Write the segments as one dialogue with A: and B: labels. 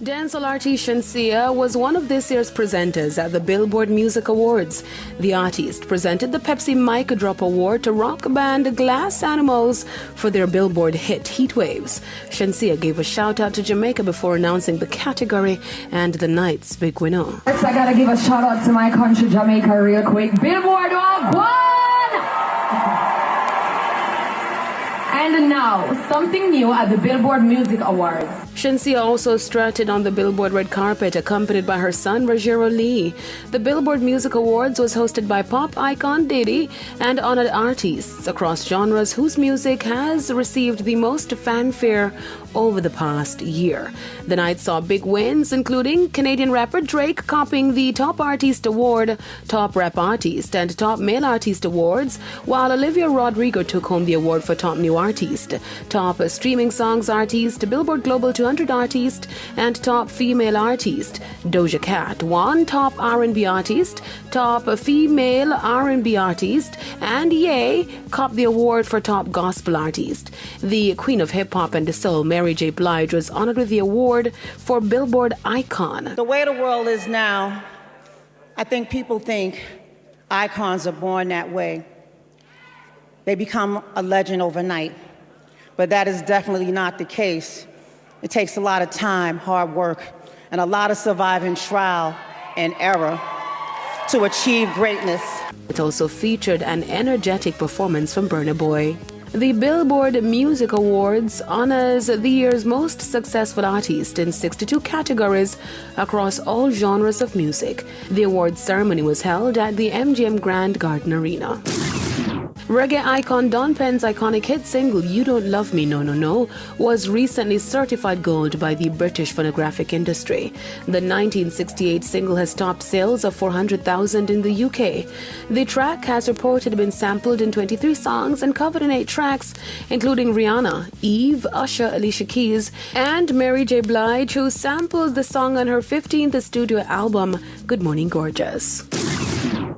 A: Dancehall artist Shenseea was one of this year's presenters at the Billboard Music Awards. The artist presented the Pepsi Mic Drop Award to rock band Glass Animals for their Billboard hit Heat Waves. Shenseea gave a shout out to Jamaica before announcing the category and the night's big winner.
B: Yes, I gotta give a shout out to my country, Jamaica, real quick. Billboard, one! And now, something new at the Billboard Music Awards.
A: Shenseea also strutted on the Billboard red carpet, accompanied by her son, Rogero Lee. The Billboard Music Awards was hosted by pop icon Diddy and honored artists across genres whose music has received the most fanfare over the past year. The night saw big wins, including Canadian rapper Drake copying the Top Artist Award, Top Rap Artist, and Top Male Artist Awards, while Olivia Rodrigo took home the award for Top New Artist, Top Streaming Songs Artist, Billboard Global 200 Artist, and Top Female Artist. Doja Cat won Top R&B Artist, Top Female R&B Artist, and Ye copped the award for Top Gospel Artist. The Queen of Hip Hop and Soul, Mary J. Blige, was honored with the award for Billboard Icon.
C: The way the world is now, I think people think icons are born that way. They become a legend overnight. But that is definitely not the case. It takes a lot of time, hard work, and a lot of surviving trial and error to achieve greatness.
A: It also featured an energetic performance from Burna Boy. The Billboard Music Awards honors the year's most successful artist in 62 categories across all genres of music. The awards ceremony was held at the MGM Grand Garden Arena. Reggae icon Don Penn's iconic hit single You Don't Love Me No No No was recently certified gold by the British phonographic industry. The 1968 single has topped sales of 400,000 in the UK. The track has reportedly been sampled in 23 songs and covered in 8 tracks, including Rihanna, Eve, Usher, Alicia Keys, and Mary J. Blige, who sampled the song on her 15th studio album, Good Morning Gorgeous.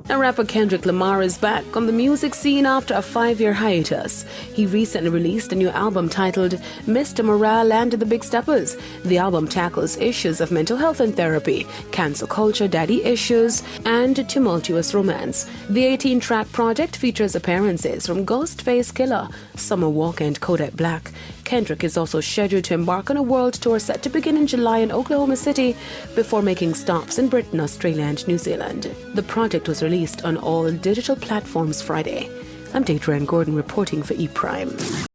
A: Rapper Kendrick Lamar is back on the music scene after a 5-year hiatus. He recently released a new album titled Mr. Morale and the Big Steppers. The album tackles issues of mental health and therapy, cancel culture, daddy issues, and tumultuous romance. The 18-track project features appearances from Ghostface Killah, Summer Walker, and Kodak Black. Kendrick is also scheduled to embark on a world tour set to begin in July in Oklahoma City before making stops in Britain, Australia, and New Zealand. The project was released on all digital platforms Friday. I'm Deidre Gordon reporting for ePrime.